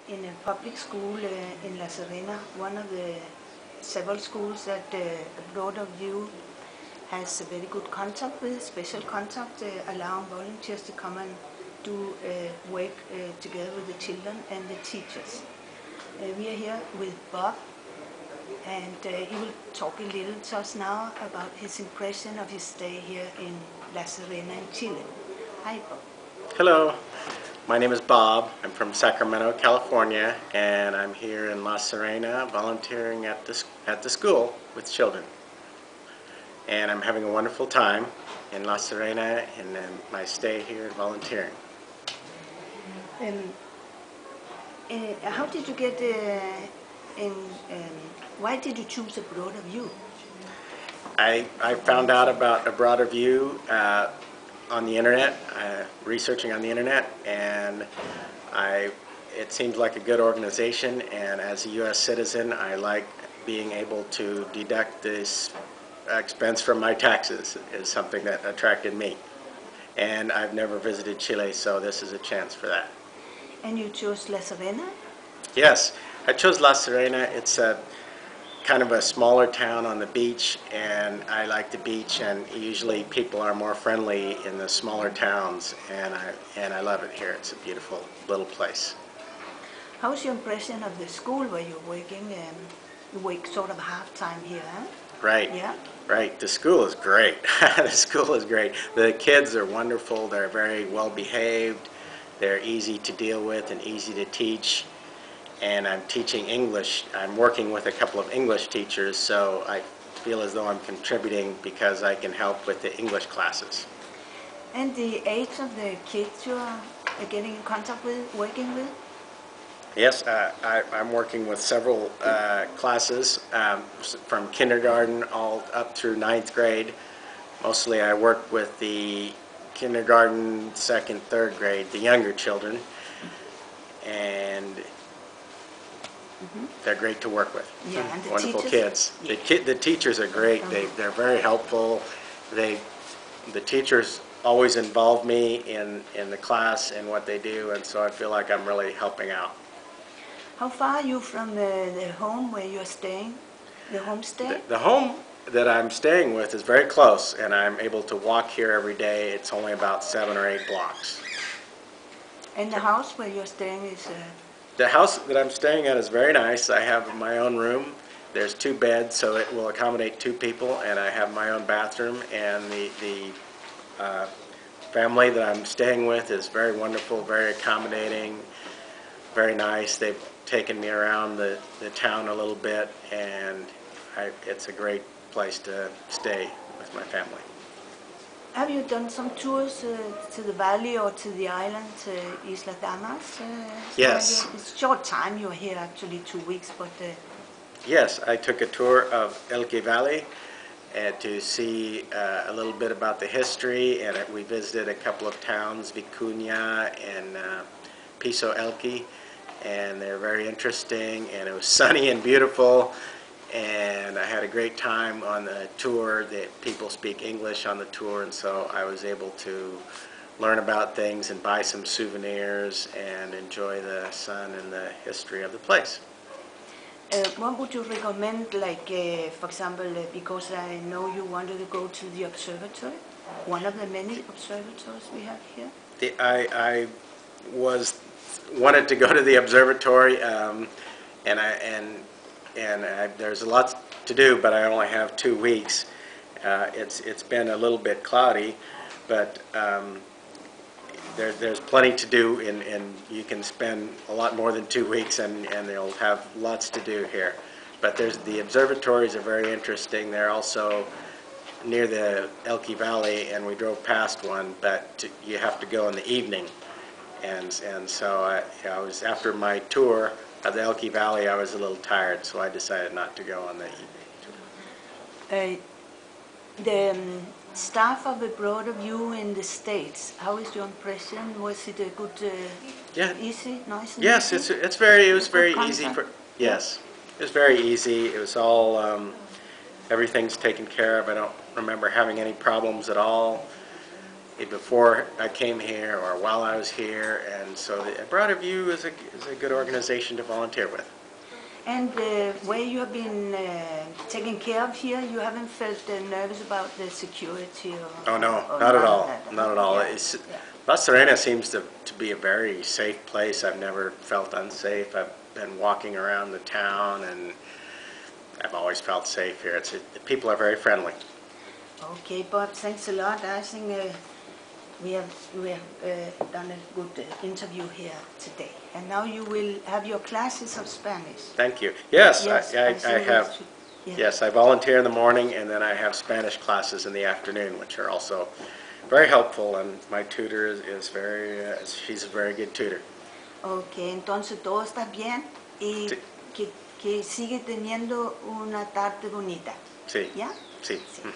in a public school in La Serena, one of the several schools that Broad of View has a very good contact with, special contact, allowing volunteers to come and do work together with the children and the teachers. We are here with Bob, and he will talk a little to us now about his impression of his stay here in La Serena in Chile. Hi, Bob. Hello, my name is Bob. I'm from Sacramento, California, and I'm here in La Serena volunteering at the school with children. And I'm having a wonderful time in La Serena and my stay here volunteering. How did you get why did you choose A Broad of View? I found out about A Broad of View on the internet, researching on the internet, and it seems like a good organization, and as a U.S. citizen I like being able to deduct this expense from my taxes. Is something that attracted me, and I've never visited Chile, so this is a chance for that. And you chose La Serena? Yes, I chose La Serena. It's a kind of a smaller town on the beach, and I like the beach, and usually people are more friendly in the smaller towns, and I love it here. It's a beautiful little place. How's your impression of the school where you're working? You work sort of half-time here, huh? Right. Yeah. Right. The school is great. The school is great. The kids are wonderful. They're very well behaved. They're easy to deal with and easy to teach. And I'm teaching English. I'm working with a couple of English teachers, so I feel as though I'm contributing because I can help with the English classes. And the age of the kids you are getting in contact with, working with? Yes, I'm working with several classes from kindergarten all up through 9th grade. Mostly I work with the kindergarten, 2nd, 3rd grade, the younger children, and they're great to work with. Yeah, and the wonderful teachers? kids. The teachers are great. They're very helpful. The teachers always involve me in the class and what they do, and so I feel like I'm really helping out. How far are you from the home where you're staying, the homestay? The home that I'm staying with is very close, and I'm able to walk here every day. It's only about 7 or 8 blocks. And the house where you're staying is? The house that I'm staying at is very nice. I have my own room. There's 2 beds, so it will accommodate 2 people, and I have my own bathroom, and the family that I'm staying with is very wonderful, very accommodating, very nice. They've taken me around the town a little bit, and it's a great place to stay with my family. Have you done some tours to the valley or to the island, Isla Damas? Yes. It's a short time, you're here actually 2 weeks, but... Yes, I took a tour of Elqui Valley to see a little bit about the history, and we visited a couple of towns, Vicuña and Piso Elqui, and they're very interesting, and it was sunny and beautiful, and I had a great time on the tour. That people speak English on the tour, and so I was able to learn about things and buy some souvenirs and enjoy the sun and the history of the place. What would you recommend, like, for example, because I know you wanted to go to the observatory, one of the many observatories we have here? I wanted to go to the observatory, there's a lot to do, but I only have 2 weeks. It's been a little bit cloudy, but there's plenty to do, and you can spend a lot more than 2 weeks, and they'll have lots to do here. But the observatories are very interesting. They're also near the Elqui Valley, and we drove past one, but you have to go in the evening. And so I was, after my tour of the Elqui Valley, I was a little tired, so I decided not to go on the evening tour. The staff of A Broad of View in the States, how is your impression? Was it a good, easy, nice? Yes, it was very easy. Yes, it was very easy. It was all, everything's taken care of. I don't remember having any problems at all. before I came here or while I was here, and so the Broader View is a good organization to volunteer with. And where you have been taken care of here, you haven't felt nervous about the security? Oh no, or not at none of all, that? not at all. Yeah, It's, yeah. La Serena seems to be a very safe place. I've never felt unsafe. I've been walking around the town and I've always felt safe here. The people are very friendly. Okay, Bob, thanks a lot. I think we have done a good interview here today. And now you will have your classes of Spanish. Thank you. Yes, Yes, I think have. it's- yeah. Yes, I volunteer in the morning and then I have Spanish classes in the afternoon, which are also very helpful. And my tutor is very, she's a very good tutor. Ok, entonces todo está bien y Sí. que sigue teniendo una tarde bonita. Sí, ¿Ya? sí. Sí. Mhm.